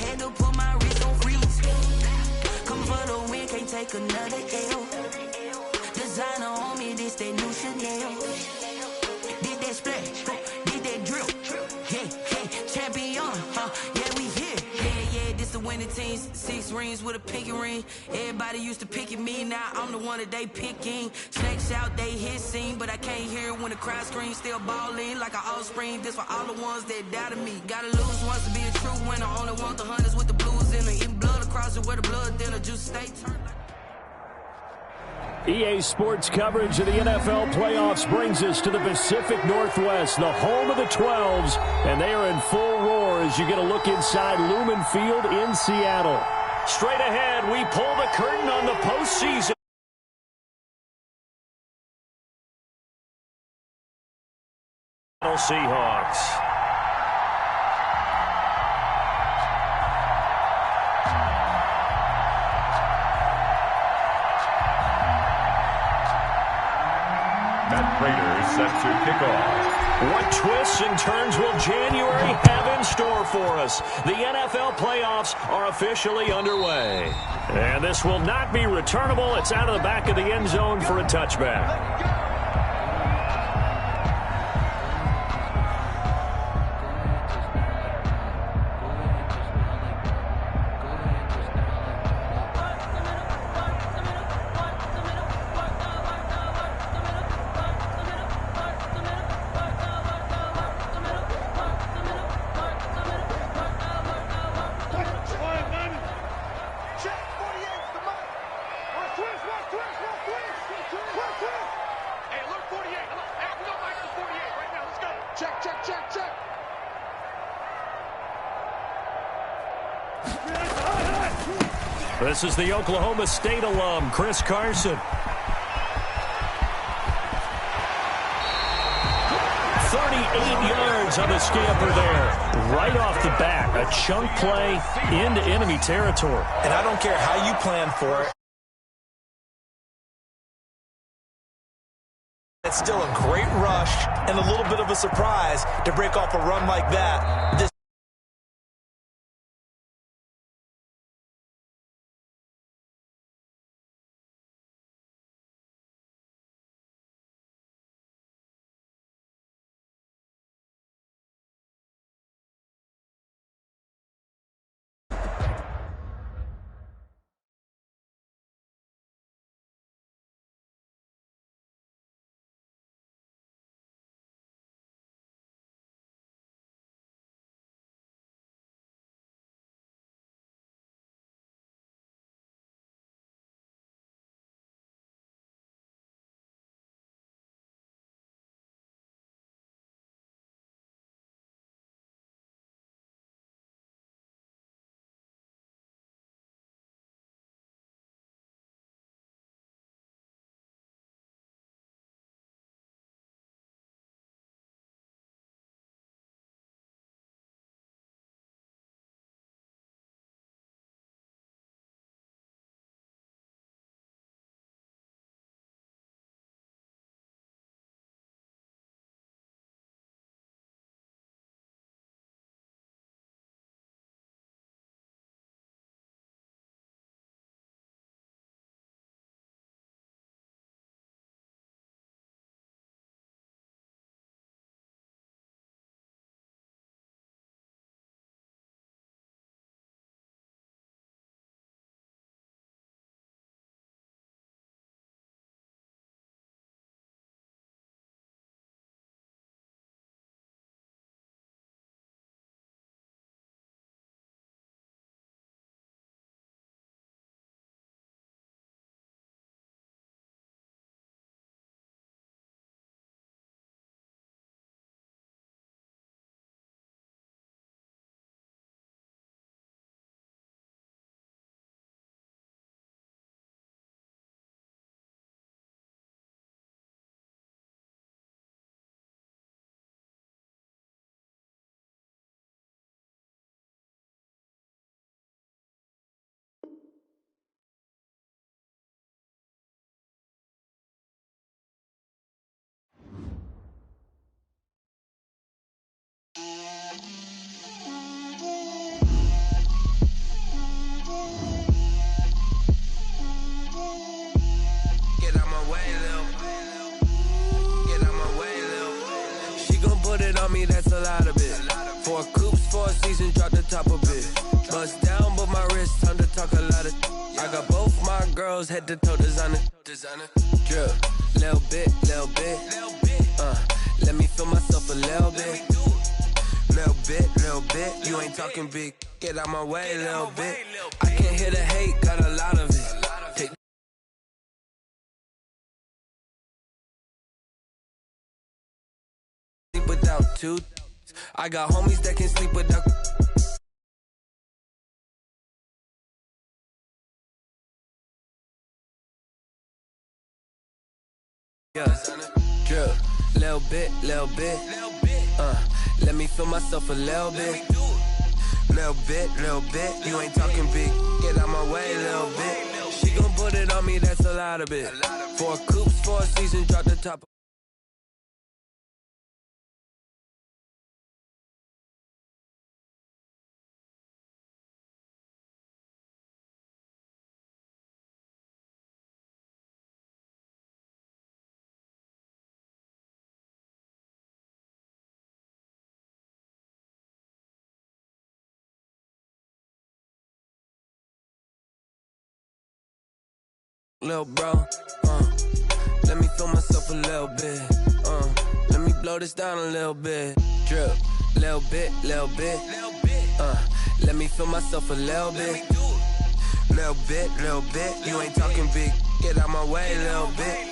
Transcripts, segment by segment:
had to put my wrist on freeze. Come for the win, can't take another L. Designer on me, this that new Chanel. Did that splash, did that drill. Yeah, champion, yeah, we here. Yeah, this the winning teams. 6 rings with a pinky ring. Everybody used to pick at me, now I'm the one that they picking. Snakes out, they hit scene, but I can't hear it when the crowd screams. Still balling like an offspring. This for all the ones that doubted me. Gotta lose once to be a true winner. Only want the hunters with the blues in it. Eating blood across it where the blood thinner. Juice stay turned. EA Sports coverage of the NFL playoffs brings us to the Pacific Northwest, the home of the 12s, and they are in full roar as you get a look inside Lumen Field in Seattle. Straight ahead, we pull the curtain on the postseason. Seahawks. Raiders set to kick off. What twists and turns will January have in store for us? The NFL playoffs are officially underway. And this will not be returnable. It's out of the back of the end zone for a touchback. This is the Oklahoma State alum, Chris Carson. 38 yards on the scamper there. Right off the bat, a chunk play into enemy territory. And I don't care how you plan for it. It's still a great rush and a little bit of a surprise to break off a run like that. toes, head to toe, designer. Drip, little bit. Let me feel myself a little bit. Little bit. You ain't talking big. Get out my way, little bit. I can't hear the hate, got a lot of it. Sleep without two. I got homies that can sleep without. Yeah, drip, little bit. Let me feel myself a little bit. Little bit. You ain't talking big. Get out my way, little bit. She gon' put it on me, that's a lot of it. 4 coops, 4 seasons, drop the top. Lil' bro, let me feel myself a little bit, let me blow this down a little bit, drip, little bit, let me feel myself a little bit, little bit, you ain't talking big, get out my way, little bit.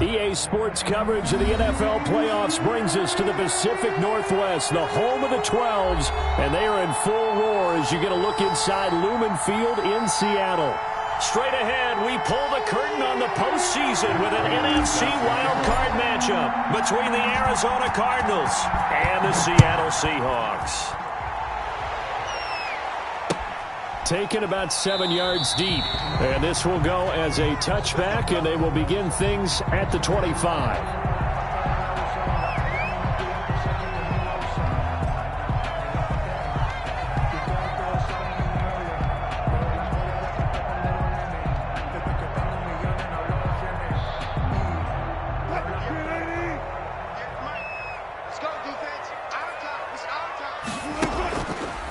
EA Sports coverage of the NFL playoffs brings us to the Pacific Northwest, the home of the 12s, and they are in full roar as you get a look inside Lumen Field in Seattle. Straight ahead, we pull the curtain on the postseason with an NFC wildcard matchup between the Arizona Cardinals and the Seattle Seahawks. taken about 7 yards deep. And this will go as a touchback, and they will begin things at the 25.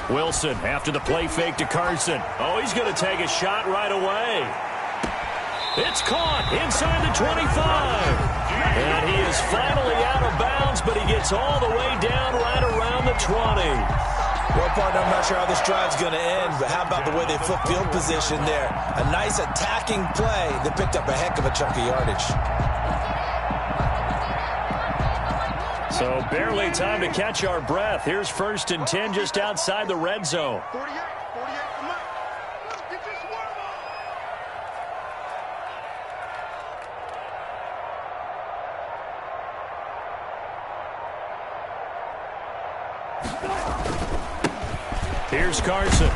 Wilson after the play fake to Carson. Oh, he's going to take a shot right away. It's caught inside the 25. And he is finally out of bounds, but he gets all the way down right around the 20. Well, partner, I'm not sure how this drive's going to end, but how about the way they flip field position there? A nice attacking play that picked up a heck of a chunk of yardage. So barely time to catch our breath. Here's 1st and 10 just outside the red zone. 48, come on. Let's get this swarm on. Here's Carson.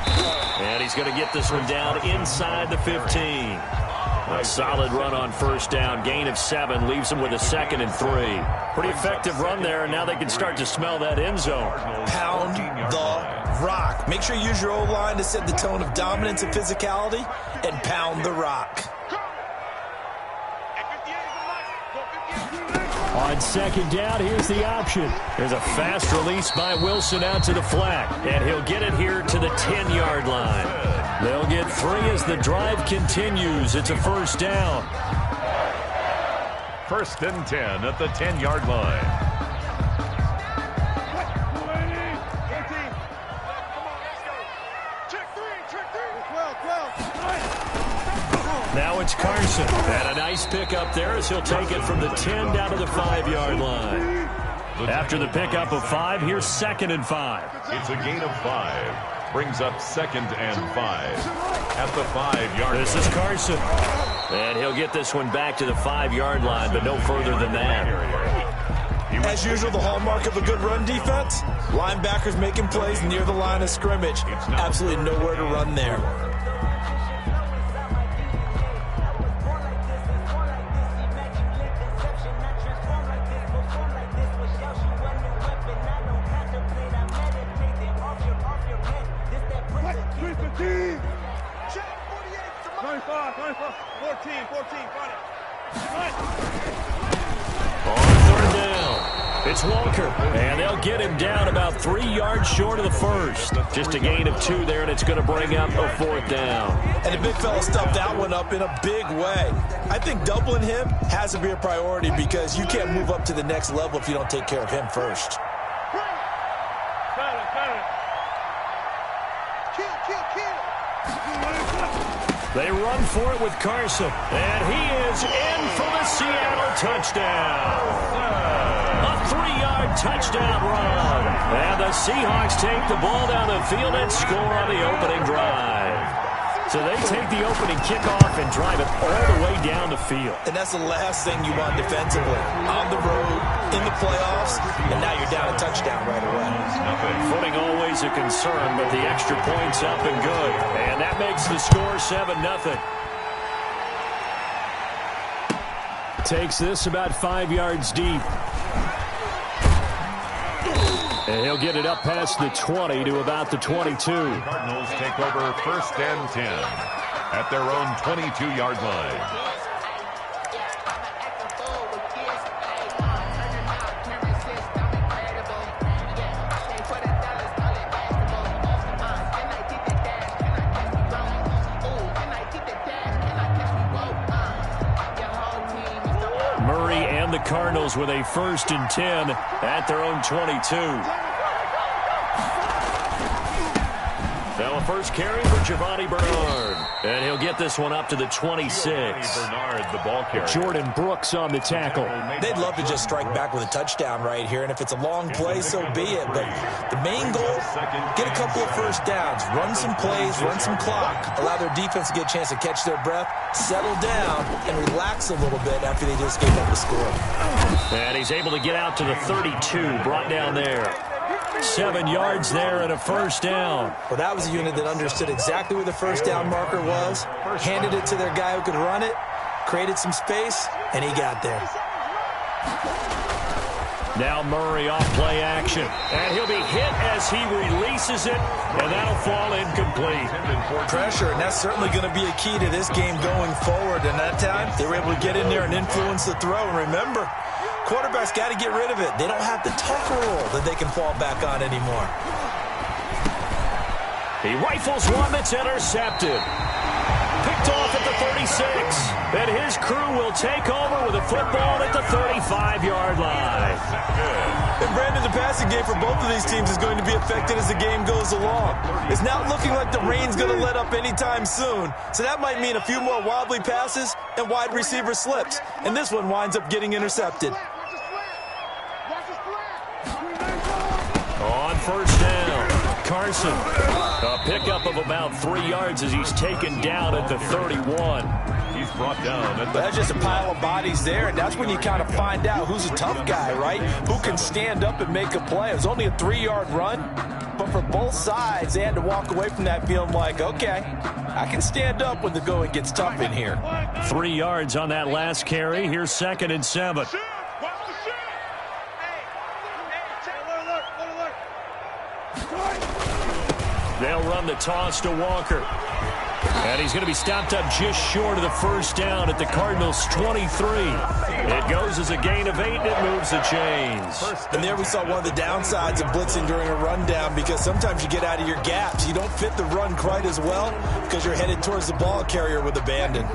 And he's going to get this one down inside the 15. A solid run on 1st down. Gain of 7 leaves them with a 2nd and 3. Pretty effective run there, and now they can start to smell that end zone. Pound the rock. Make sure you use your O-line to set the tone of dominance and physicality, and pound the rock. On 2nd down, here's the option. There's a fast release by Wilson out to the flat, and he'll get it here to the 10-yard line. They'll get 3 as the drive continues. It's a 1st down. 1st and 10 at the 10-yard line. Now it's Carson. And a nice pickup there as he'll take it from the 10 down to the 5-yard line. After the pickup of 5, here's 2nd and 5. It's a gain of 5. Brings up 2nd and 5 at the 5-yard line. This is Carson. And he'll get this one back to the 5-yard line, but no further than that. As usual, the hallmark of a good run defense, linebackers making plays near the line of scrimmage. Absolutely nowhere to run there. It's Walker, and they'll get him down about 3 yards short of the 1st. Just a gain of 2 there, and it's going to bring up a 4th down. And the big fella stuffed that one up in a big way. I think doubling him has to be a priority because you can't move up to the next level if you don't take care of him first. They run for it with Carson, and he is in for the Seattle touchdown. A 3-yard touchdown run. And the Seahawks take the ball down the field and score on the opening drive. So they take the opening kickoff and drive it all the way down the field. And that's the last thing you want defensively. On the road, in the playoffs, and now you're down a touchdown right away. Footing always a concern, but the extra point's up and good. And that makes the score 7-0. Takes this about 5 yards deep. And he'll get it up past the 20 to about the 22. Cardinals take over 1st and 10 at their own 22-yard line. The Cardinals with a 1st and 10 at their own 22. Now a first carry for Giovanni Bernard. And he'll get this one up to the 26. Bernard, the ball carrier. Jordan Brooks on the tackle. They'd love to just strike back with a touchdown right here, and if it's a long play, so be it. But the main goal, get a couple of 1st downs, run some plays, run some clock, allow their defense to get a chance to catch their breath, settle down, and relax a little bit after they just gave up a score. And he's able to get out to the 32, brought down there. 7 yards there and a 1st down. Well, that was a unit that understood exactly where the first down marker was, handed it to their guy who could run it, created some space, and he got there. Now Murray off play action. And he'll be hit as he releases it, and that'll fall incomplete. Pressure, and that's certainly going to be a key to this game going forward. And that time, they were able to get in there and influence the throw. And remember, quarterbacks got to get rid of it. They don't have the tuck rule that they can fall back on anymore. He rifles one that's intercepted. Picked off at the 36. And his crew will take over with a football at the 35-yard line. And Brandon, the passing game for both of these teams is going to be affected as the game goes along. It's not looking like the rain's going to let up anytime soon. So that might mean a few more wobbly passes and wide receiver slips. And this one winds up getting intercepted. On first down, Carson. A pickup of about 3 yards as he's taken down at the 31. He's brought down. That's just a pile of bodies there, and that's when you kind of find out who's a tough guy, right? Who can stand up and make a play. It was only a 3-yard run, but for both sides, they had to walk away from that feeling like, okay, I can stand up when the going gets tough in here. 3 yards on that last carry. Here's 2nd and 7. They'll run the toss to Walker. And he's going to be stopped up just short of the first down at the Cardinals' 23. It goes as a gain of 8, and it moves the chains. And there we saw one of the downsides of blitzing during a rundown, because sometimes you get out of your gaps. You don't fit the run quite as well because you're headed towards the ball carrier with abandon.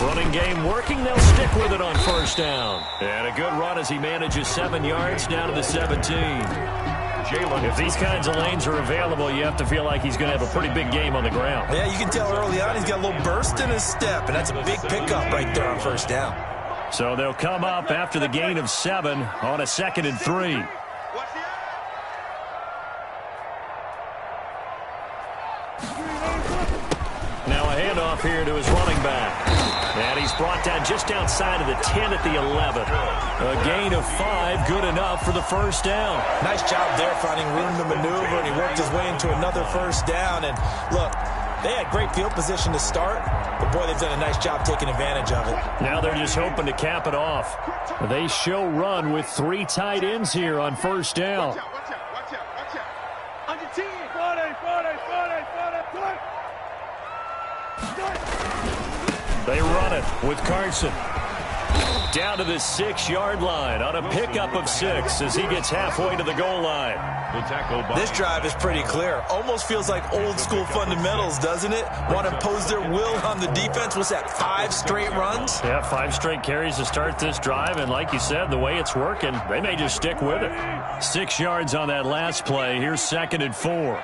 Running game working. They'll stick with it on first down. And a good run as he manages 7 yards down to the 17. If these kinds of lanes are available, you have to feel like he's going to have a pretty big game on the ground. Yeah, you can tell early on he's got a little burst in his step, and that's a big pickup right there on first down. So they'll come up after the gain of 7 on a 2nd and 3. Now a handoff here to his running back. And he's brought down just outside of the 10 at the 11. A gain of 5, good enough for the first down. Nice job there finding room to maneuver, and he worked his way into another first down. And look, they had great field position to start, but boy, they've done a nice job taking advantage of it. Now they're just hoping to cap it off. They show run with 3 tight ends here on first down. Watch out. Under 10. They run it with Carson. Down to the 6-yard line on a pickup of 6 as he gets halfway to the goal line. This drive is pretty clear. Almost feels like old school fundamentals, doesn't it? Want to impose their will on the defense. What's that, 5 straight runs? Yeah, 5 straight carries to start this drive. And like you said, the way it's working, they may just stick with it. 6 yards on that last play. Here's 2nd and 4.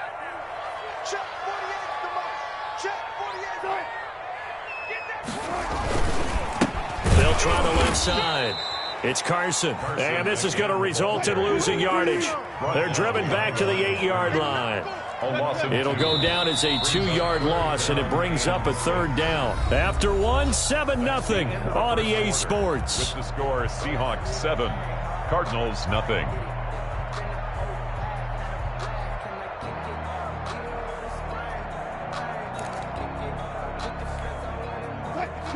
They'll try the left side. It's Carson, and this is going to result in losing yardage. They're driven back to the 8-yard line. It'll go down as a 2-yard loss, and it brings up a 3rd down. After 1, 7-0 on EA Sports. With the score, Seahawks 7, Cardinals 0.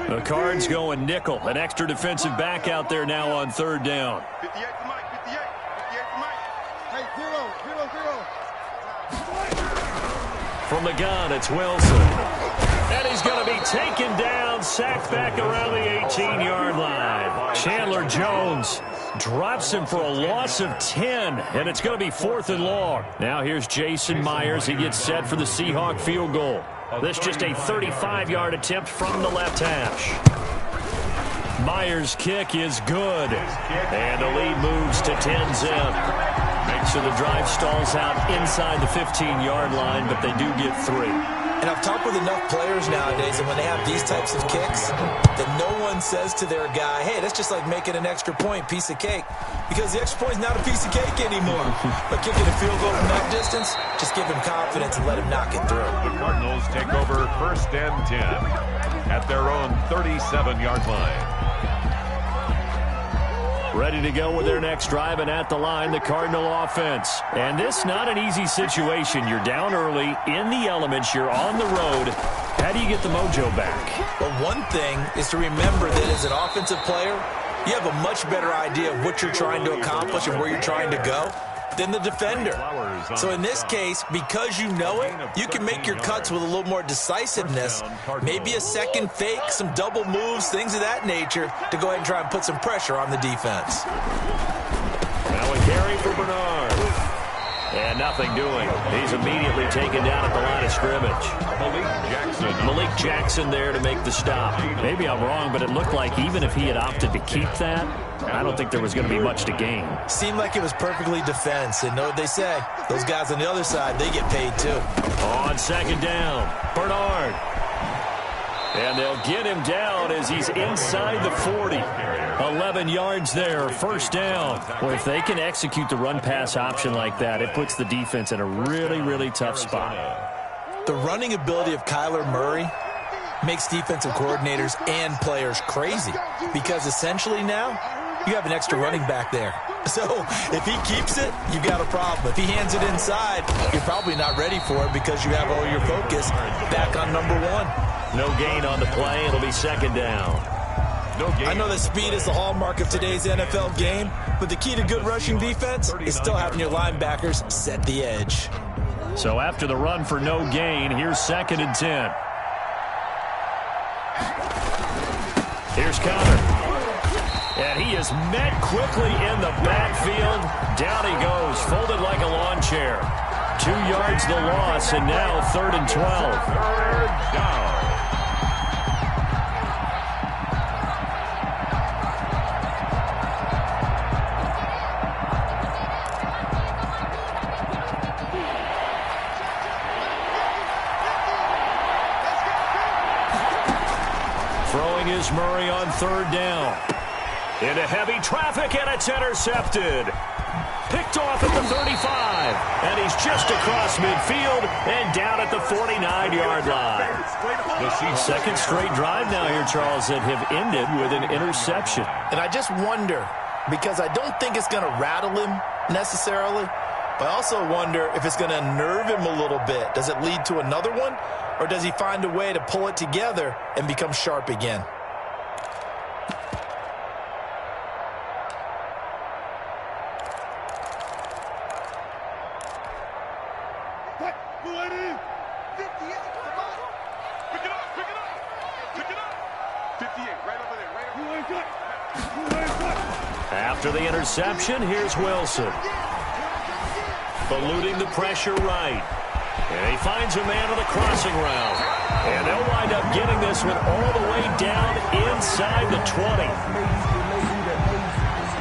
The Cards going nickel. An extra defensive back out there now on 3rd down. 58 to Mike. 58 to Mike. Hey, 0. From the gun, it's Wilson. And he's going to be taken down, sacked back around the 18-yard line. Chandler Jones drops him for a loss of 10, and it's going to be 4th and long. Now here's Jason Myers. He gets set for the Seahawk field goal. This just a 35-yard attempt from the left hash. Myers' kick is good. And the lead moves to 10-zip. So the drive stalls out inside the 15-yard line, but they do get 3. And I've talked with enough players nowadays, and when they have these types of kicks, that no one says to their guy, hey, that's just like making an extra point, piece of cake. Because the extra point is not a piece of cake anymore. But kicking a field goal from that distance, just give him confidence and let him knock it through. The Cardinals take over 1st and 10 at their own 37-yard line. Ready to go with their next drive, and at the line, the Cardinal offense. And this not an easy situation. You're down early, in the elements, you're on the road. How do you get the mojo back? Well, one thing is to remember that as an offensive player, you have a much better idea of what you're trying to accomplish and where you're trying to go than the defender. So in this case, because you know it, you can make your cuts with a little more decisiveness, maybe a second fake, some double moves, things of that nature, to go ahead and try and put some pressure on the defense. Now a carry for Bernard. And nothing doing. He's immediately taken down at the line of scrimmage. Malik Jackson there to make the stop. Maybe I'm wrong, but it looked like even if he had opted to keep that, I don't think there was going to be much to gain. Seemed like it was perfectly defense. And know what they say? Those guys on the other side, they get paid too. On second down, Bernard. And they'll get him down as he's inside the 40. 11 yards there, first down. Well, if they can execute the run-pass option like that, it puts the defense in a really, really tough spot. The running ability of Kyler Murray makes defensive coordinators and players crazy because essentially now you have an extra running back there. So if he keeps it, you've got a problem. If he hands it inside, you're probably not ready for it because you have all your focus back on number one. No gain on the play. It'll be second down. I know that speed is the hallmark of today's NFL game, but the key to good rushing defense is still having your linebackers set the edge. So after the run for no gain, here's second and 10. Here's Connor. And he is met quickly in the backfield. Down he goes, folded like a lawn chair. 2 yards the loss, and now third and 12. Third down. Throwing is Murray on third down. Into heavy traffic, and it's intercepted. Picked off at the 35, and he's just across midfield and down at the 49-yard line. Second straight drive now here, Charles, that have ended with an interception. And I just wonder, because I don't think it's going to rattle him necessarily, but I also wonder if it's going to unnerve him a little bit. Does it lead to another one, or does he find a way to pull it together and become sharp again? After the interception, here's Wilson. Eluding the pressure right. And he finds a man on the crossing route. And they'll wind up getting this one all the way down inside the 20.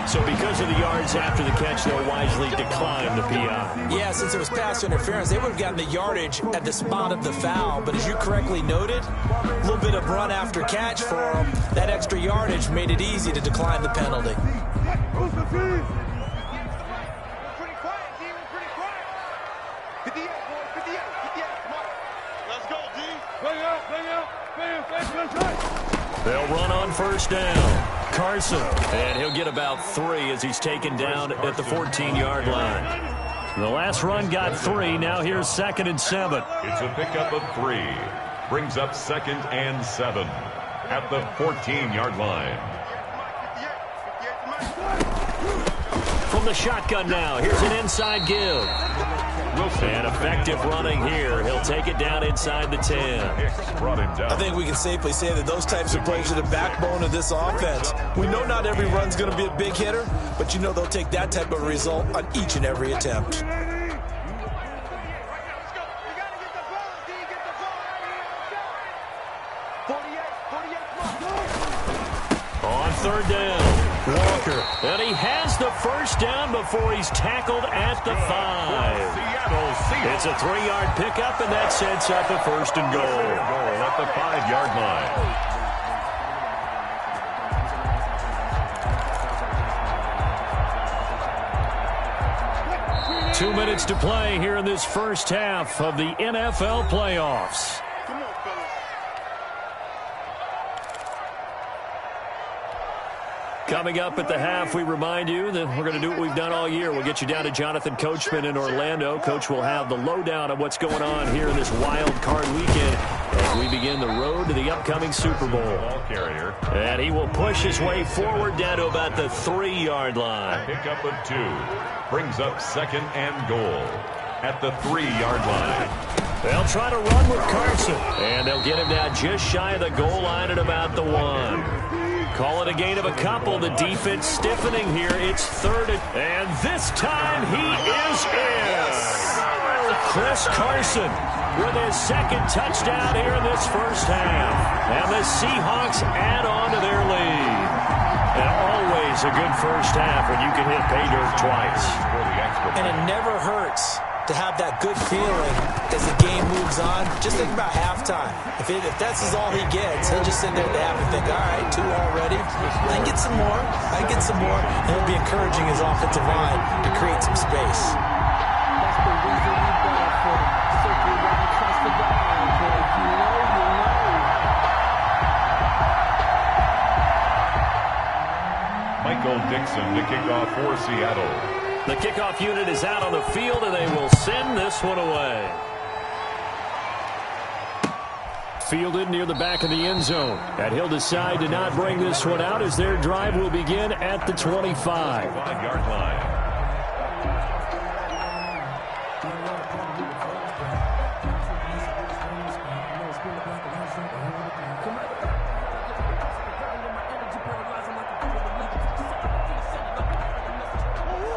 So because of the yards after the catch, they'll wisely decline the PI. Yeah, since it was pass interference, they would have gotten the yardage at the spot of the foul. But as you correctly noted, a little bit of run after catch for them. That extra yardage made it easy to decline the penalty. They'll run on first down. Carson, and he'll get about 3 as he's taken down at the 14-yard line. The last run got 3. Now here's second and 7. It's a pickup of 3. Brings up second and 7 at the 14-yard line. From the shotgun now, here's an inside give. And effective running here. He'll take it down inside the 10. I think we can safely say that those types of plays are the backbone of this offense. We know not every run's going to be a big hitter, but you know they'll take that type of result on each and every attempt. On third down, Walker. And he has the first down before he's tackled at the 5. It's a 3-yard pickup, and that sets up a first and goal. At the 5-yard line. 2 minutes to play here in this first half of the NFL playoffs. Coming up at the half, we remind you that we're going to do what we've done all year. We'll get you down to Jonathan Coachman in Orlando. Coach will have the lowdown of what's going on here in this wild card weekend as we begin the road to the upcoming Super Bowl. Ball carrier. And he will push his way forward down to about the 3-yard line. Pickup of 2 brings up 2nd and goal at the 3-yard line. They'll try to run with Carson. And they'll get him down just shy of the goal line at about the 1. Call it a gain of a couple. The defense stiffening here. It's 3rd. And this time he is in. Chris Carson with his 2nd touchdown here in this first half. And the Seahawks add on to their lead. And always a good first half when you can hit pay dirt twice. And it never hurts to have that good feeling as the game moves on. Just think about halftime. If that's all he gets, he'll just sit there at the half and think, all right, 2 already. I can get some more. I can get some more. And he'll be encouraging his offensive line to create some space. That's the reason we got for simply never trust the guy. Because you know. Michael Dixon to kick off for Seattle. The kickoff unit is out on the field, and they will send this one away. Fielded near the back of the end zone. And he'll decide to not bring this one out as their drive will begin at the 25. 5-yard line.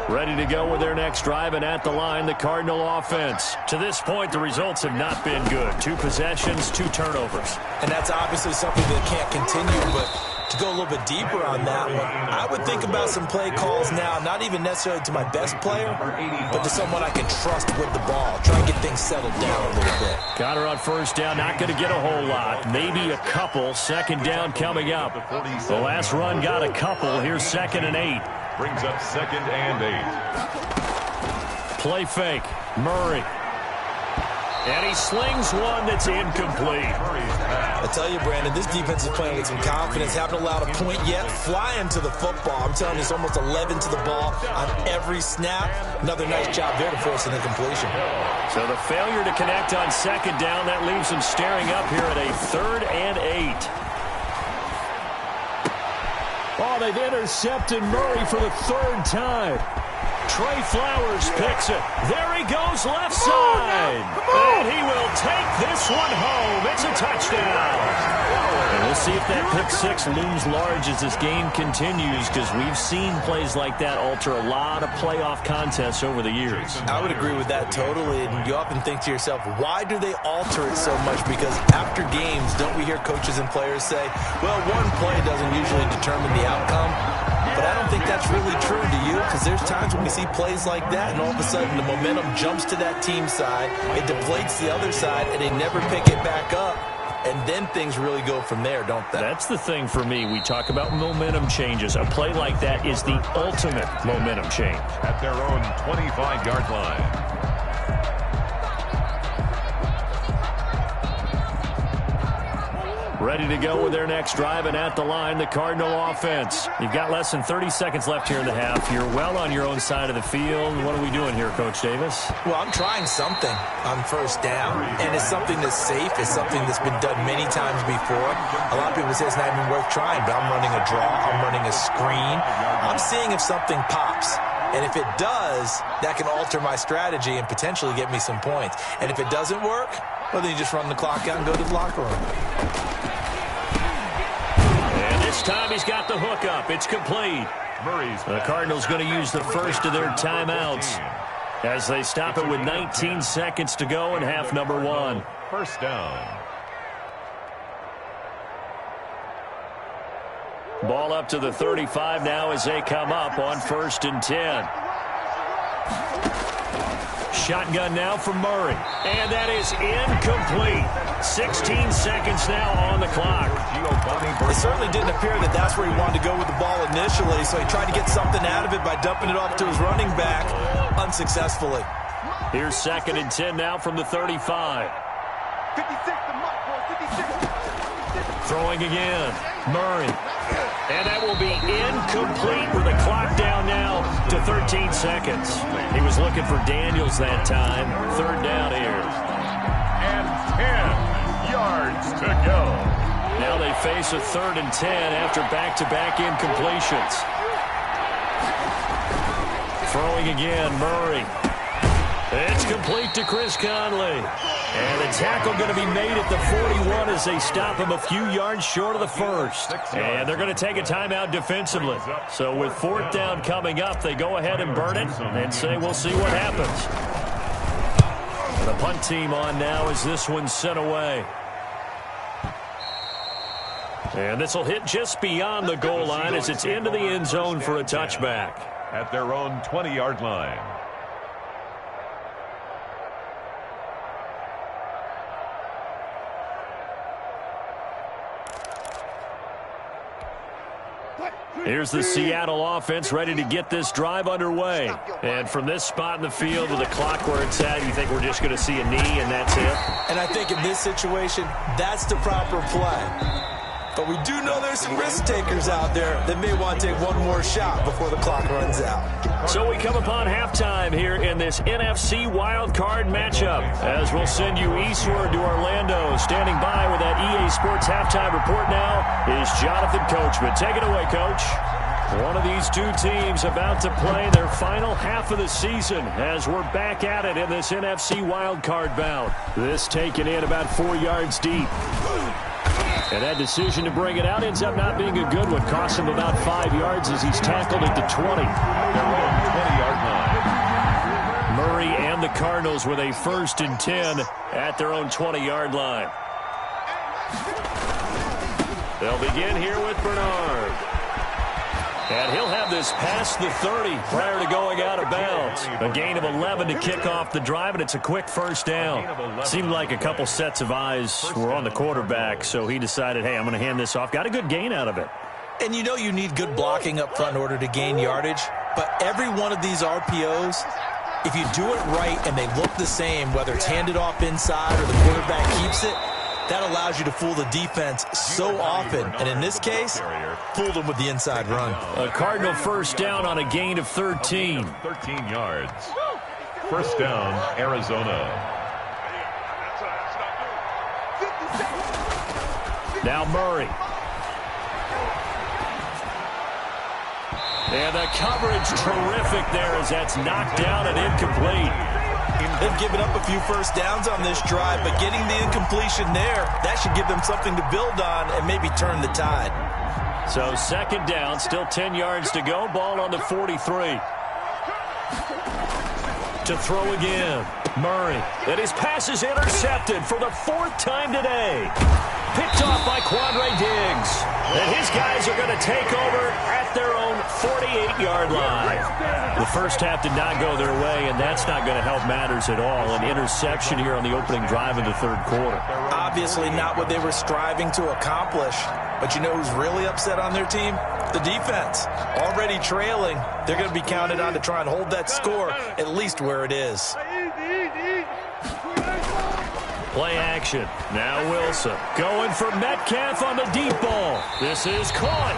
Ready to go with their next drive, and at the line, the Cardinal offense. To this point, the results have not been good. 2 possessions, 2 turnovers. And that's obviously something that can't continue, but to go a little bit deeper on that one, I would think about some play calls now, not even necessarily to my best player, but to someone I can trust with the ball. Try and get things settled down a little bit. Got her on first down, not going to get a whole lot. Maybe a couple. 2nd down coming up. The last run got a couple. Here's 2nd and 8. Brings up 2nd and 8. Play fake. Murray. And he slings one that's incomplete. I tell you, Brandon, this defense is playing with some confidence. Haven't allowed a point yet. Flying to the football. I'm telling you, it's almost 11 to the ball on every snap. Another nice job there to force an incompletion. So the failure to connect on 2nd down, that leaves them staring up here at a 3rd and 8. Oh, they've intercepted Murray for the 3rd time. Trey Flowers picks it. There he goes left side. And he will take this one home. It's a touchdown. And we'll see if that pick 6 looms large as this game continues, because we've seen plays like that alter a lot of playoff contests over the years. I would agree with that totally. And you often think to yourself, why do they alter it so much? Because after games, don't we hear coaches and players say, well, one play doesn't usually determine the outcome? But I don't think that's really true, do you? Because there's times when we see plays like that, and all of a sudden the momentum jumps to that team side, it deflates the other side, and they never pick it back up. And then things really go from there, don't they? That's the thing for me. We talk about momentum changes. A play like that is the ultimate momentum change. At their own 25-yard line. Ready to go with their next drive, and at the line, the Cardinal offense. You've got less than 30 seconds left here in the half. You're well on your own side of the field. What are we doing here, Coach Davis? Well, I'm trying something on 1st down, and it's something that's safe. It's something that's been done many times before. A lot of people say it's not even worth trying, but I'm running a draw. I'm running a screen. I'm seeing if something pops. And if it does, that can alter my strategy and potentially get me some points. And if it doesn't work, well, then you just run the clock out and go to the locker room. And this time he's got the hook up. It's complete. The Cardinals going to use the first of their timeouts as they stop it with 19 seconds to go in half number 1. 1st down. Ball up to the 35 now as they come up on 1st and 10. Shotgun now from Murray. And that is incomplete. 16 seconds now on the clock. It certainly didn't appear that that's where he wanted to go with the ball initially, so he tried to get something out of it by dumping it off to his running back unsuccessfully. Here's 2nd and 10 now from the 35. 56, the mark, boy, 56. Throwing again. Murray. And that will be incomplete with the clock down now to 13 seconds. He was looking for Daniels that time. Third down here. And 10 yards to go. Now they face a 3rd and 10 after back-to-back incompletions. Throwing again, Murray. It's complete to Chris Conley. And the tackle going to be made at the 41 as they stop him a few yards short of the first. And they're going to take a timeout defensively. So with 4th down coming up, they go ahead and burn it and say we'll see what happens. The punt team on now as this one's sent away. And this will hit just beyond the goal line as it's into the end zone for a touchback. At their own 20-yard line. Here's the Seattle offense ready to get this drive underway. And from this spot in the field with the clock where it's at, you think we're just going to see a knee and that's it? And I think in this situation, that's the proper play. But we do know there's some risk takers out there that may want to take one more shot before the clock runs out. So we come upon halftime here in this NFC wildcard matchup. As we'll send you eastward to Orlando. Standing by with that EA Sports halftime report now is Jonathan Coachman. Take it away, Coach. One of these two teams about to play their final half of the season as we're back at it in this NFC wildcard bout. This taken in about 4 yards deep. And that decision to bring it out ends up not being a good one. Cost him about 5 yards as he's tackled at the 20. Their own 20-yard line. Murray and the Cardinals with a 1st and 10 at their own 20-yard line. They'll begin here with Bernard. And he'll have this past the 30 prior to going out of bounds. A gain of 11 to kick off the drive, and it's a quick 1st down. Seemed like a couple sets of eyes were on the quarterback, so he decided, hey, I'm going to hand this off. Got a good gain out of it. And you know you need good blocking up front in order to gain yardage, but every one of these RPOs, if you do it right and they look the same, whether it's handed off inside or the quarterback keeps it, that allows you to fool the defense so often. And in this case, fooled them with the inside run. A Cardinal 1st down on a gain of 13. 13 yards. 1st down, Arizona. Now Murray. And the coverage terrific there as that's knocked down and incomplete. They've given up a few 1st downs on this drive, but getting the incompletion there, that should give them something to build on and maybe turn the tide. So 2nd down, still 10 yards to go. Ball on the 43. To throw again. Murray. And his pass is intercepted for the 4th time today. Picked off by Quandre Diggs. And his guys are going to take over at their own 48-yard line. The first half did not go their way, and that's not going to help matters at all. An interception here on the opening drive of the 3rd quarter. Obviously not what they were striving to accomplish. But you know who's really upset on their team? The defense. Already trailing. They're going to be counted on to try and hold that score at least where it is. Play action. Now Wilson going for Metcalf on the deep ball. This is caught.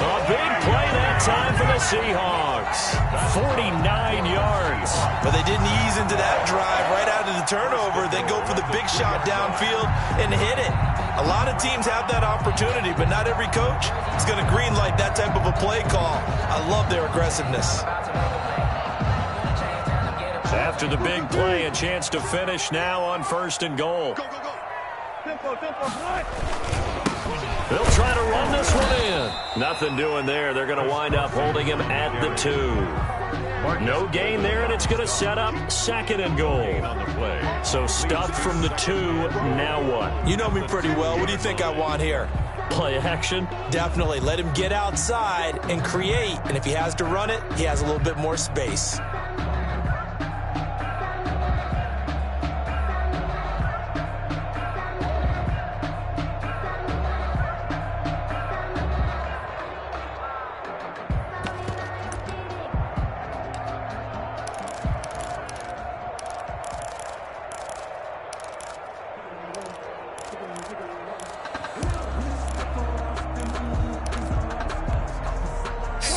A big play that time for the Seahawks. 49 yards. But they didn't ease into that drive right out of the turnover. They go for the big shot downfield and hit it. A lot of teams have that opportunity, but not every coach is going to greenlight that type of a play call. I love their aggressiveness. After the big play, a chance to finish now on 1st and goal. They'll try to run this one in. Nothing doing there. They're going to wind up holding him at the 2. No gain there, and it's going to set up 2nd and goal. So stuffed from the 2. Now what? You know me pretty well. What do you think I want here? Play action? Definitely. Let him get outside and create. And if he has to run it, he has a little bit more space.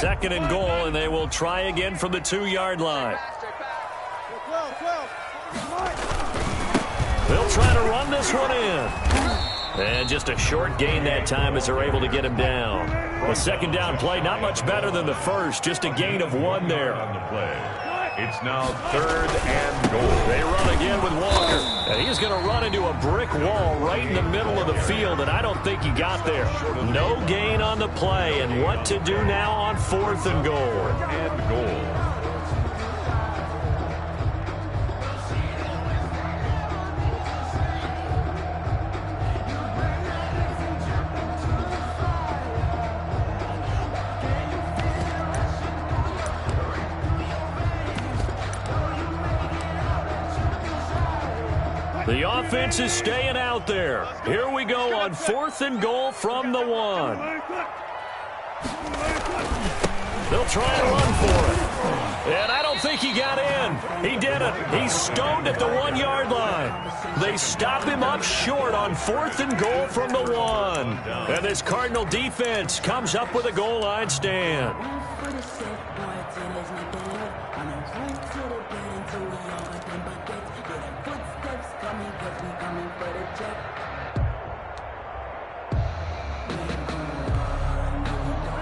2nd and goal, and they will try again from the 2-yard line. They'll try to run this one in. And just a short gain that time as they're able to get him down. The 2nd down play, not much better than the first, just a gain of 1 there. On the play. It's now 3rd and goal. They run again with Walker. And he's going to run into a brick wall right in the middle of the field, and I don't think he got there. No gain on the play, and what to do now on 4th and goal. 4th and goal. The offense is staying out there. Here we go on 4th and goal from the 1. They'll try and run for it. And I don't think he got in. He didn't. He's stoned at the 1-yard line. They stop him up short on 4th and goal from the 1. And this Cardinal defense comes up with a goal line stand.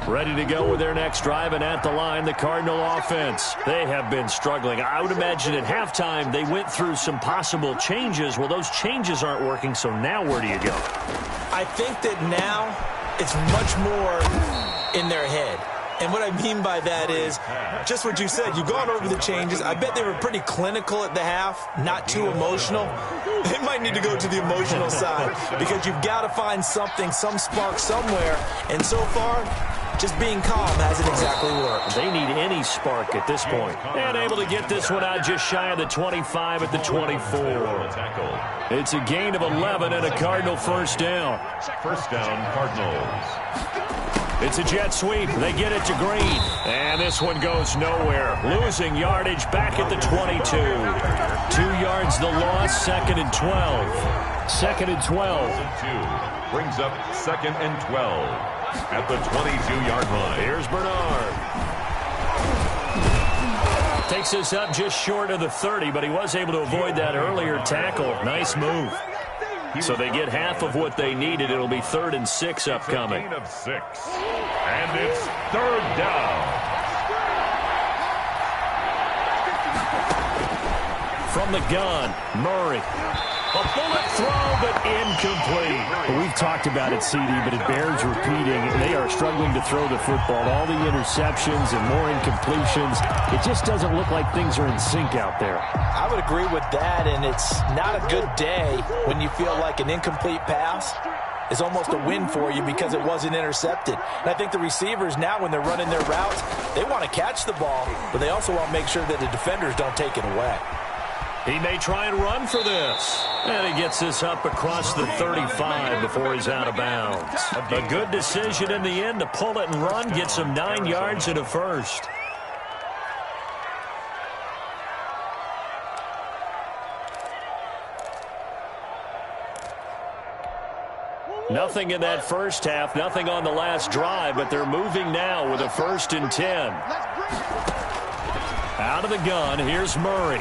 Ready to go with their next drive, and at the line, the Cardinal offense. They have been struggling. I would imagine at halftime they went through some possible changes. Well, those changes aren't working, so now where do you go? I think that now it's much more in their head. And what I mean by that is just what you said. You've gone over the changes. I bet they were pretty clinical at the half, not too emotional. They might need to go to the emotional side because you've got to find something, some spark somewhere. And so far, just being calm hasn't exactly worked. They need any spark at this point. And able to get this one out just shy of the 25 at the 24. It's a gain of 11 and a Cardinal 1st down. 1st down, Cardinals. It's a jet sweep. They get it to Green. And this one goes nowhere. Losing yardage back at the 22. 2 yards the loss, 2nd and 12. 2nd and 12. Brings up 2nd and 12. At the 22-yard line. Here's Bernard. Takes this up just short of the 30, but he was able to avoid that earlier tackle. Nice move. So they get half of what they needed. It'll be 3rd and 6 upcoming. Gain of 6. And it's 3rd down. From the gun, Murray. A bullet throw, but incomplete. Well, we've talked about it, CD, but it bears repeating. They are struggling to throw the football. All the interceptions and more incompletions. It just doesn't look like things are in sync out there. I would agree with that, and it's not a good day when you feel like an incomplete pass is almost a win for you because it wasn't intercepted. And I think the receivers now, when they're running their routes, they want to catch the ball, but they also want to make sure that the defenders don't take it away. He may try and run for this. And he gets this up across the 35 before he's out of bounds. A good decision in the end to pull it and run, gets him 9 yards and a 1st. Nothing in that first half, nothing on the last drive, but they're moving now with a 1st and 10. Out of the gun, here's Murray.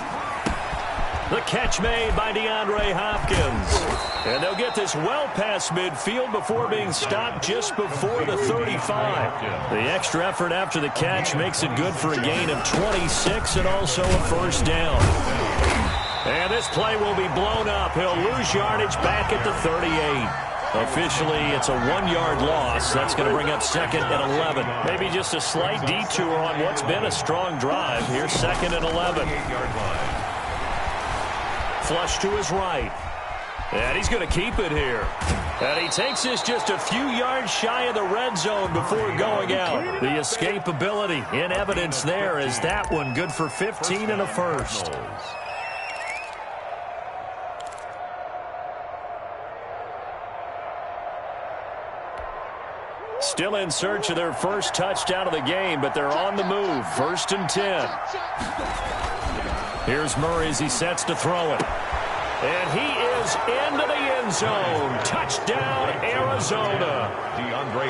The catch made by DeAndre Hopkins. And they'll get this well past midfield before being stopped just before the 35. The extra effort after the catch makes it good for a gain of 26 and also a 1st down. And this play will be blown up. He'll lose yardage back at the 38. Officially, it's a 1-yard loss. That's going to bring up 2nd and 11. Maybe just a slight detour on what's been a strong drive. Here's 2nd and 11. Flush to his right. And he's going to keep it here. And he takes this just a few yards shy of the red zone before going out. The escapability in evidence there is that one good for 15 and a 1st. Still in search of their first touchdown of the game, but they're on the move. 1st and 10. Here's Murray as he sets to throw it. And he goes into the end zone. Touchdown, Arizona.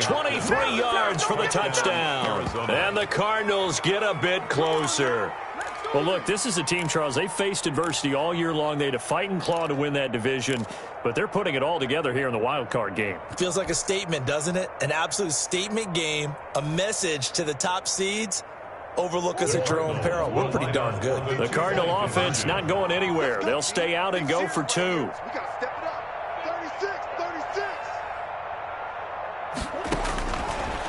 23 yards for the touchdown. And the Cardinals get a bit closer. Well, look, this is a team, Charles. They faced adversity all year long. They had to fight and claw to win that division, but they're putting it all together here in the wild card game. Feels like a statement, doesn't it? An absolute statement game, a message to the top seeds. Overlook us at your own peril. We're pretty darn good. The Cardinal offense not going anywhere. They'll stay out and go for 2. We got to step it up. 36.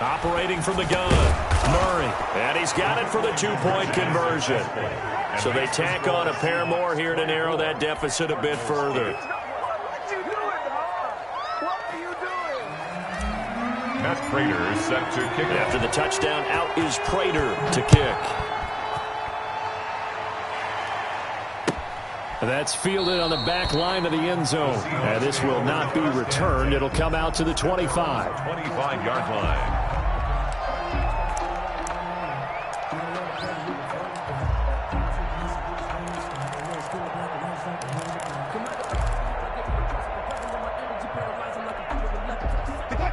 Operating from the gun, Murray. And he's got it for the 2-point conversion. So they tack on a pair more here to narrow that deficit a bit further. Matt Prater is set to kick. After the touchdown, out is Prater to kick. That's fielded on the back line of the end zone. And this will not be returned. It'll come out to the 25. 25-yard line.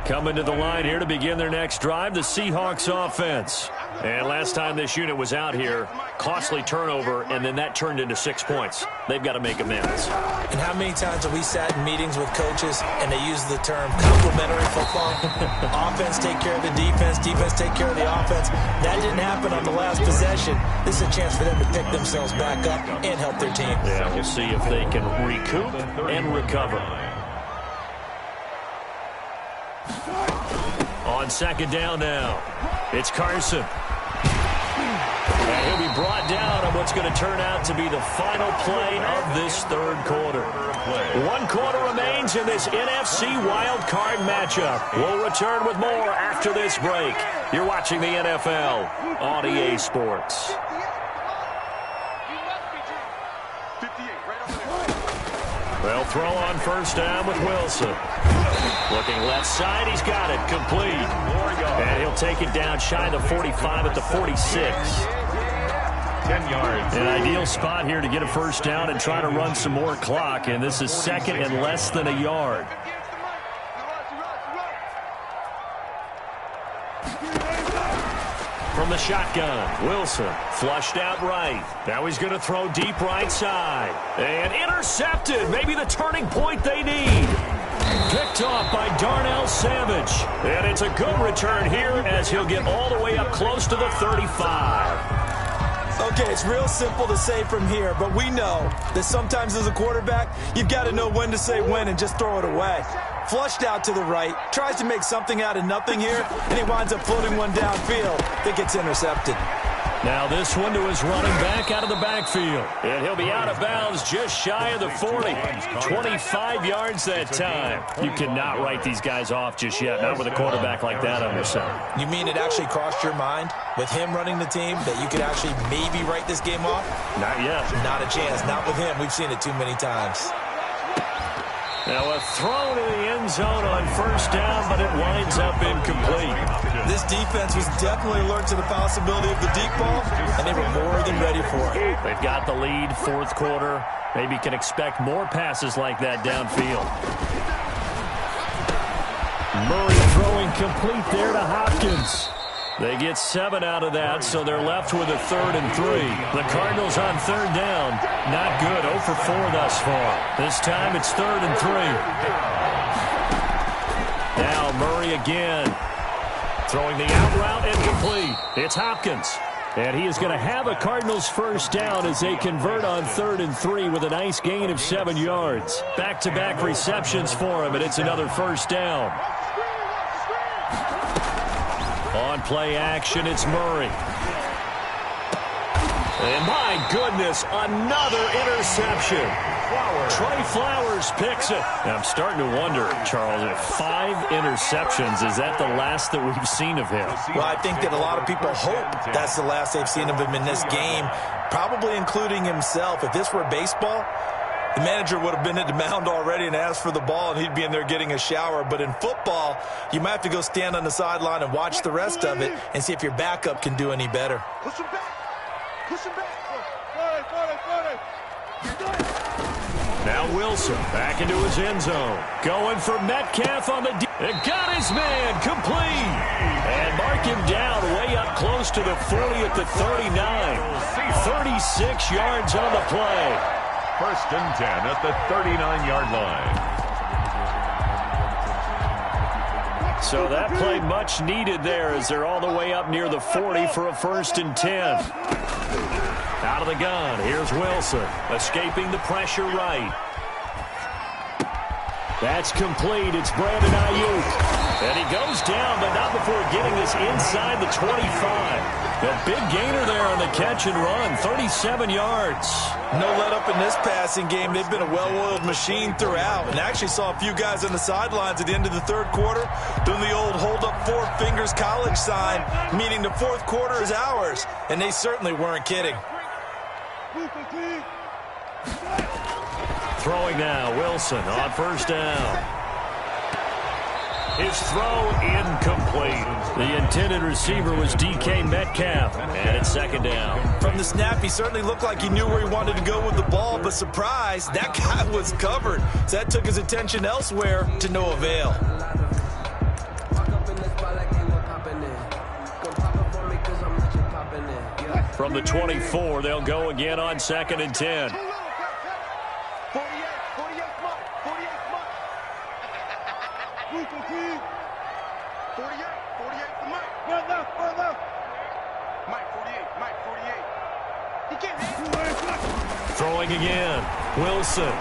Coming to the line here to begin their next drive, the Seahawks offense. And last time this unit was out here, costly turnover, and then that turned into 6 points. They've got to make amends. And how many times have we sat in meetings with coaches and they use the term complementary football? Offense take care of the defense, defense take care of the offense. That didn't happen on the last possession. This is a chance for them to pick themselves back up and help their team. Yeah, we'll see if they can recoup and recover. On second down now, it's Carson. And he'll be brought down on what's going to turn out to be the final play of this third quarter. 1 quarter remains in this NFC wild card matchup. We'll return with more after this break. You're watching the NFL on EA Sports. They'll throw on first down with Wilson. Looking left side, he's got it, complete. And he'll take it down shy of the 45 at the 46. 10 yards. An ideal spot here to get a first down and try to run some more clock, and this is second and less than a yard. From the shotgun, Wilson flushed out right. Now he's going to throw deep right side. And intercepted, maybe the turning point they need. Picked off by Darnell Savage. And it's a good return here as he'll get all the way up close to the 35. Okay, it's real simple to say from here, but we know that sometimes as a quarterback, you've got to know when to say when and just throw it away. Flushed out to the right, tries to make something out of nothing here, and he winds up floating one downfield that gets intercepted. Now this one to his running back out of the backfield. And he'll be out of bounds just shy of the 40. 25 yards that time. You cannot write these guys off just yet, not with a quarterback like that on your side. You mean it actually crossed your mind with him running the team that you could actually maybe write this game off? Not yet. Not a chance. Not with him. We've seen it too many times. Now a throw to the end zone on first down, but it winds up incomplete. This defense was definitely alert to the possibility of the deep ball, and they were more than ready for it. They've got the lead, fourth quarter. Maybe can expect more passes like that downfield. Murray throwing complete there to Hopkins. They get 7 out of that, so they're left with a 3rd and 3. The Cardinals on third down. Not good. 0 for 4 thus far. This time it's 3rd and 3. Now Murray again. Throwing the out route incomplete. It's Hopkins. And he is going to have a Cardinals first down as they convert on 3rd and 3 with a nice gain of 7 yards. Back-to-back receptions for him, and it's another first down. On play action, it's Murray. And my goodness, another interception. Trey Flowers picks it. Now, I'm starting to wonder, Charles, if 5 interceptions, is that the last that we've seen of him? Well, I think that a lot of people hope that's the last they've seen of him in this game, probably including himself. If this were baseball, the manager would have been at the mound already and asked for the ball, and he'd be in there getting a shower. But in football, you might have to go stand on the sideline and watch the rest of it and see if your backup can do any better. Push him back. Push him back. Now Wilson back into his end zone. Going for Metcalf on the it got his man complete. And mark him down way up close to the 40 at the 39. 36 yards on the play. 1st and 10 at the 39-yard line. So that play much needed there as they're all the way up near the 40 for a 1st and 10. Out of the gun, here's Wilson, escaping the pressure right. That's complete. It's Brandon Ayuk. And he goes down, but not before getting us inside the 25. A big gainer there on the catch and run, 37 yards. No let up in this passing game. They've been a well-oiled machine throughout. And actually saw a few guys on the sidelines at the end of the 3rd quarter doing the old hold up 4 fingers college sign, meaning the 4th quarter is ours. And they certainly weren't kidding. Throwing now, Wilson on 1st down. His throw incomplete. The intended receiver was DK Metcalf, and it's 2nd down. From the snap, he certainly looked like he knew where he wanted to go with the ball, but surprise, that guy was covered. So that took his attention elsewhere to no avail. From the 24, they'll go again on 2nd and 10. 48, Mike, 48. He can't. Throwing again, Wilson.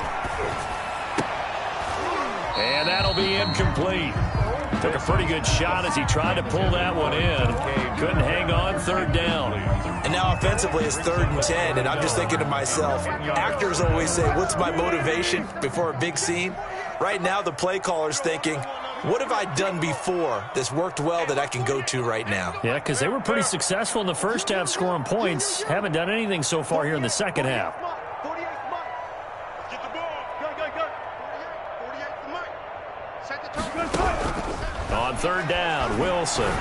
And that'll be incomplete. Took a pretty good shot as he tried to pull that one in. Couldn't hang on, 3rd down. And now offensively it's 3rd and 10, and I'm just thinking to myself, actors always say, what's my motivation before a big scene? Right now the play caller's thinking, what have I done before that's worked well that I can go to right now? Yeah, because they were pretty successful in the 1st half scoring points. Haven't done anything so far here in the 2nd half. On 3rd down, Wilson.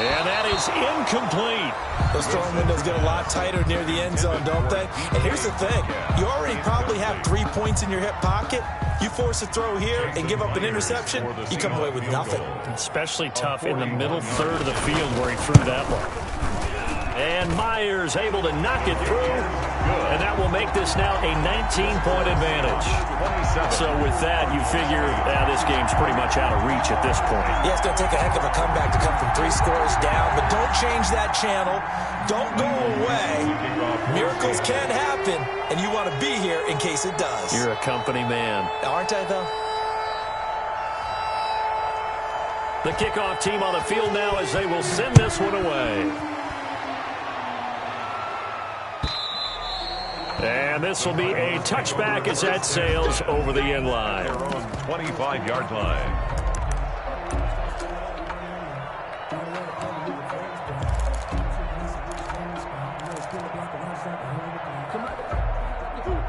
And that is incomplete. Those throwing windows get a lot tighter near the end zone, don't they? And here's the thing. You already probably have 3 points in your hip pocket. You force a throw here and give up an interception, you come away with nothing. Especially tough in the middle 3rd of the field where he threw that one. And Myers able to knock it through. And that will make this now a 19-point advantage. So with that, you figure this game's pretty much out of reach at this point. Yeah, it's going to take a heck of a comeback to come from 3 scores down. But don't change that channel. Don't go away. Miracles can happen, and you want to be here in case it does. You're a company man. Aren't I, though? The kickoff team on the field now as they will send this one away. And this will be a touchback as that sails over the end line. 25-yard line.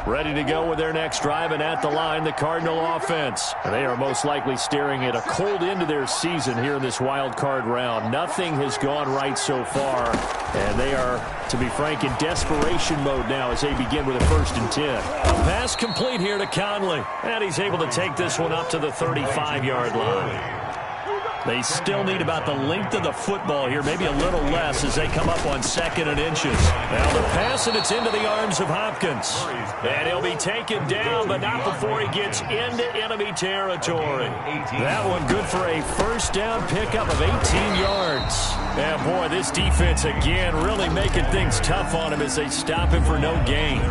Ready to go with their next drive, and at the line, the Cardinal offense. They are most likely staring at a cold end to their season here in this wild card round. Nothing has gone right so far, and they are, to be frank, in desperation mode now as they begin with a 1st and 10. A pass complete here to Conley, and he's able to take this one up to the 35-yard line. They still need about the length of the football here, maybe a little less as they come up on 2nd and inches. Now the pass, and it's into the arms of Hopkins. And he'll be taken down, but not before he gets into enemy territory. That one good for a 1st down pickup of 18 yards. And boy, this defense again really making things tough on him as they stop him for no gain.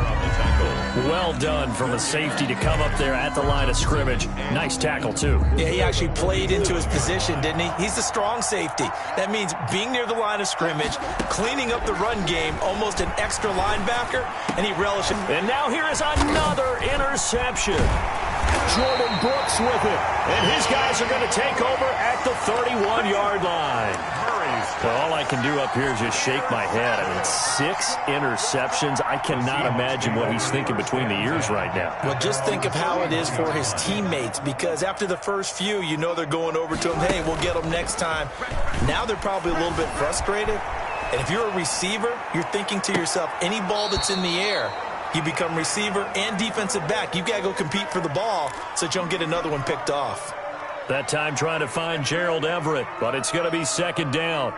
Well done from a safety to come up there at the line of scrimmage. Nice tackle, too. Yeah, he actually played into his position, didn't he? He's the strong safety. That means being near the line of scrimmage, cleaning up the run game, almost an extra linebacker, and he relished it. And now here is another interception. Jordan Brooks with it. And his guys are going to take over at the 31-yard line. Well, all I can do up here is just shake my head. I mean, 6 interceptions. I cannot imagine what he's thinking between the ears right now. Well, just think of how it is for his teammates, because after the first few, you know they're going over to him, hey, we'll get him next time. Now they're probably a little bit frustrated. And if you're a receiver, you're thinking to yourself, any ball that's in the air, you become receiver and defensive back. You've got to go compete for the ball so that you don't get another one picked off. That time trying to find Gerald Everett, but it's going to be second down.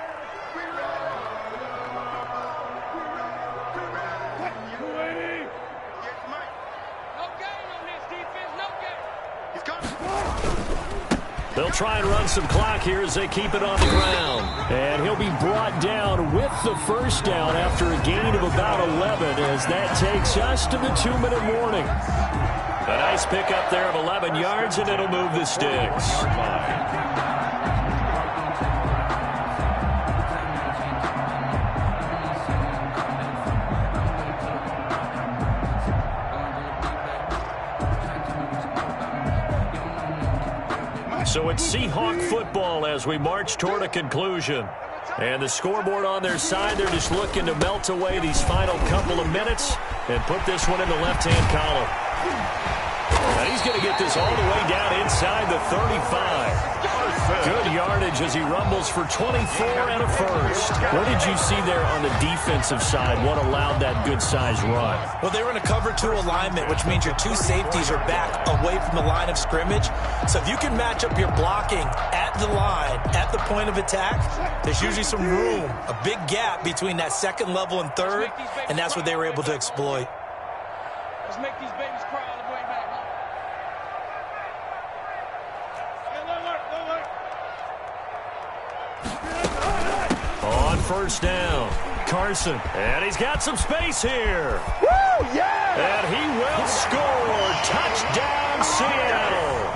They'll try and run some clock here as they keep it on the ground. And he'll be brought down with the first down after a gain of about 11 as that takes us to the 2-minute warning. A nice pickup there of 11 yards, and it'll move the sticks. So it's Seahawk football as we march toward a conclusion. And the scoreboard on their side, they're just looking to melt away these final couple of minutes and put this one in the left-hand column. And he's going to get this all the way down inside the 35. Good yardage as he rumbles for 24 and a first. What did you see there on the defensive side? What allowed that good-sized run? Well, they were in a cover 2 alignment, which means your 2 safeties are back away from the line of scrimmage. So if you can match up your blocking at the line, at the point of attack, there's usually some room, a big gap between that second level and third, and that's what they were able to exploit. Let's make these babies cry all the way back. On first down, Carson. And he's got some space here. Woo, yeah! And he will score. Touchdown, Seattle.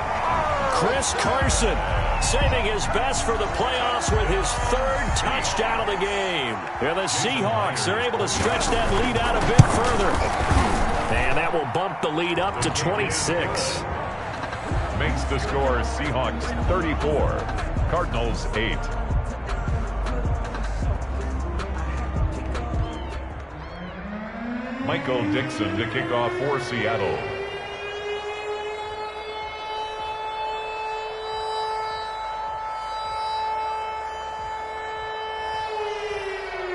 Chris Carson saving his best for the playoffs with his 3rd touchdown of the game. And the Seahawks are able to stretch that lead out a bit further. And that will bump the lead up to 26. Makes the score Seahawks 34, Cardinals 8. Michael Dixon to kick off for Seattle.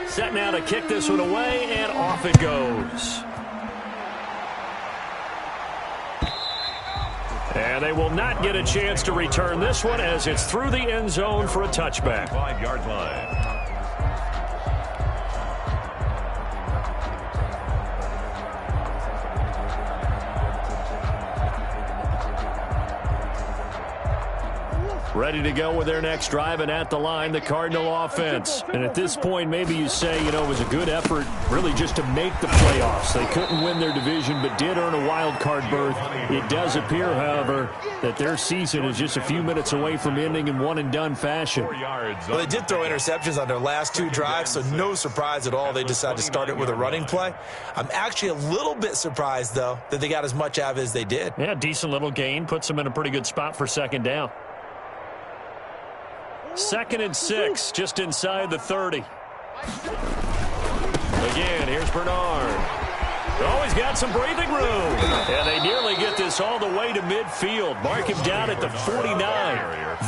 Set now to kick this one away, and off it goes. And they will not get a chance to return this one as it's through the end zone for a touchback. 5-yard line. Ready to go with their next drive, and at the line, the Cardinal offense. And at this point, maybe you say, you know, it was a good effort really just to make the playoffs. They couldn't win their division, but did earn a wild card berth. It does appear, however, that their season is just a few minutes away from ending in one-and-done fashion. Well, they did throw interceptions on their last 2 drives, so no surprise at all they decided to start it with a running play. I'm actually a little bit surprised, though, that they got as much out of it as they did. Yeah, decent little gain. Puts them in a pretty good spot for second down. 2nd and 6, just inside the 30. Again, here's Bernard. Oh, he's got some breathing room. And they nearly get this all the way to midfield. Mark him down at the 49.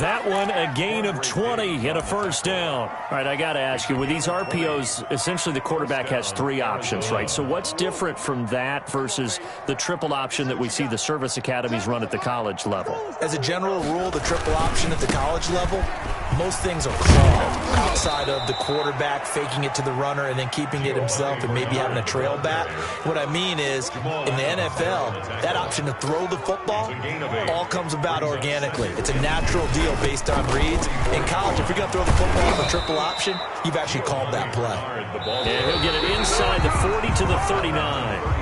That one, a gain of 20 and a first down. All right, I got to ask you, with these RPOs, essentially the quarterback has 3 options, right? So what's different from that versus the triple option that we see the service academies run at the college level? As a general rule, the triple option at the college level, most things are called outside of the quarterback faking it to the runner and then keeping it himself and maybe having a trail back. What I mean is, in the NFL, that option to throw the football all comes about organically. It's a natural deal based on reads. In college, if you're going to throw the football for triple option, you've actually called that play. And he'll get it inside the 40 to the 39.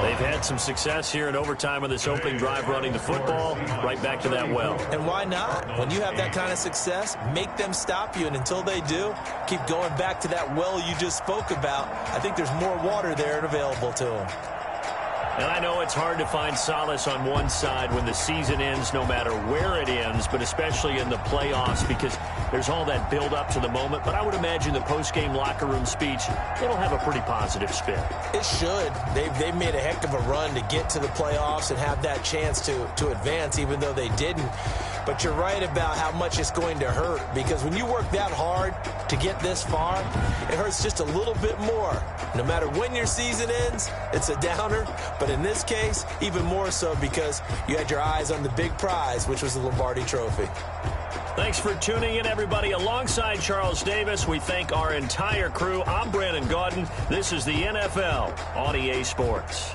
They've had some success here in overtime on this opening drive running the football. Right back to that well. And why not? When you have that kind of success, make them stop you. And until they do, keep going back to that well you just spoke about. I think there's more water there and available to them. And I know it's hard to find solace on one side when the season ends, no matter where it ends, but especially in the playoffs because there's all that build-up to the moment. But I would imagine the post-game locker room speech, it'll have a pretty positive spin. It should. They've made a heck of a run to get to the playoffs and have that chance to advance, even though they didn't. But you're right about how much it's going to hurt because when you work that hard to get this far, it hurts just a little bit more. No matter when your season ends, it's a downer. But in this case, even more so because you had your eyes on the big prize, which was the Lombardi Trophy. Thanks for tuning in, everybody. Alongside Charles Davis, we thank our entire crew. I'm Brandon Gaudin. This is the NFL on EA Sports.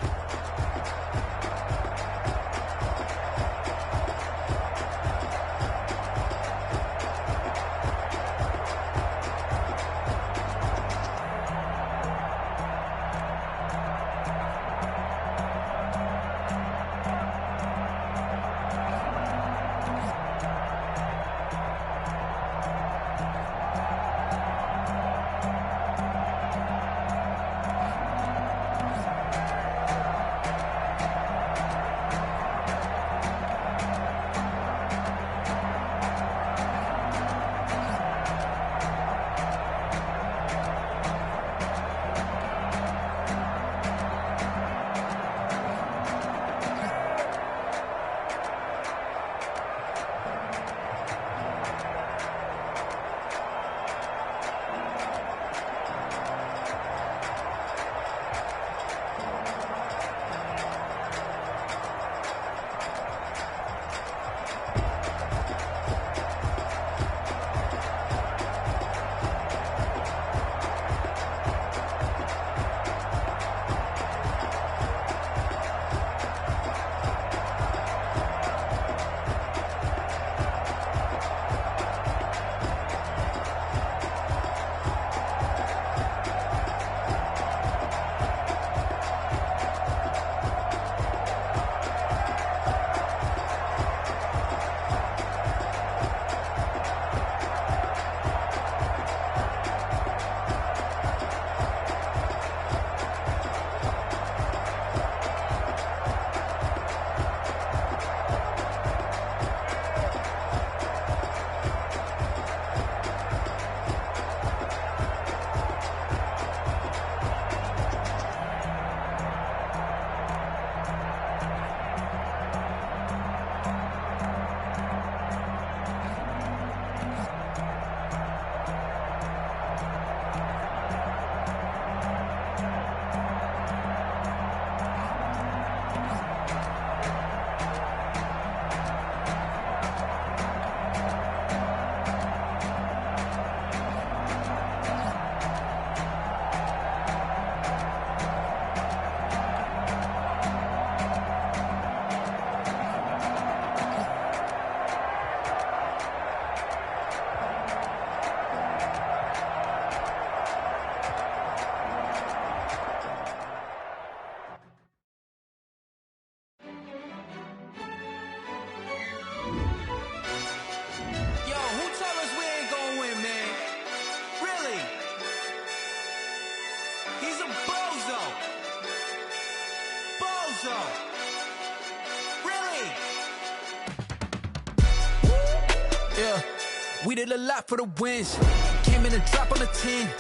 We did a lot for the wins. Came in and drop on the 10.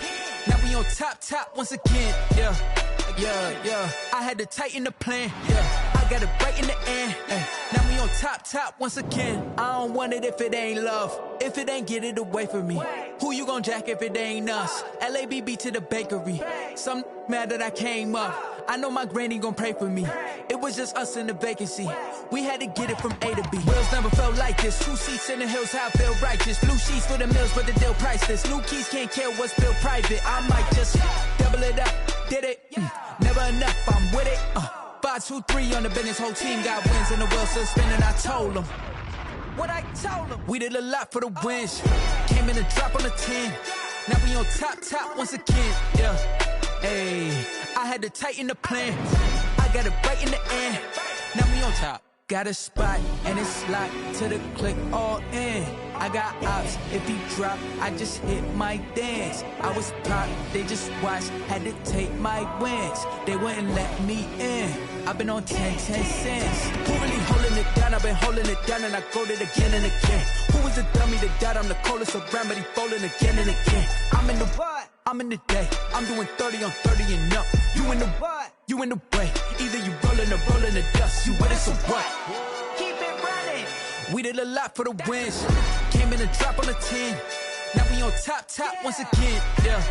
Now we on top once again. Yeah. I had to tighten the plan. Yeah. I got it right in the end. Now we on top once again. I don't want it if it ain't love. If it ain't, get it away from me. Who you gon' jack if it ain't us? LABB to the bakery. Some mad that I came up. I know my granny gon' pray for me. It was just us in the vacancy. We had to get it from A to B. Wheels never felt like this. 2 seats in the hills, how I feel righteous. Blue sheets for the mills, but the deal priceless. New keys can't care what's built private. I might just double it up. Did it? Never enough, I'm with it. 5, 2, 3 on the business. Whole team got wins and the wheels still spinning. I told them what I told them. We did a lot for the wins. Came in and drop on the 10. Now we on top once again. Yeah. Hey, I had to tighten the plan. I got it right in the end. Now we on top. Got a spot and it's locked to the click all in. I got ops, if he drop, I just hit my dance. I was pop, they just watched, had to take my wins. They wouldn't let me in. I've been on 10 cents. Who really holding it down? I've been holding it down and I go it again and again. Who was the dummy that died? I'm the coldest around, but he falling again and again. I'm in the what? I'm in the day. I'm doing 30 on 30 and up. You in the what? You in the way. Either you rolling or rolling the dust. You with it, so what? Keep it running. We did a lot for the wins. Came in and drop on the 10. Now we we on top once again, yeah.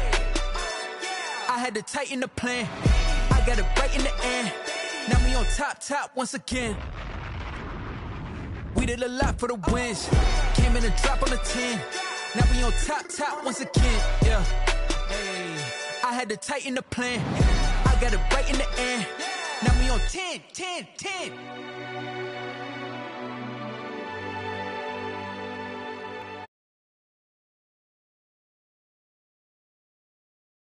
I had to tighten the plan. I got it right in the end. Now we on top once again. We did a lot for the wins. Came in and drop on the 10. Now we on top once again, yeah. Hey, I had to tighten the plan. I got it right in the end. Now we on 10.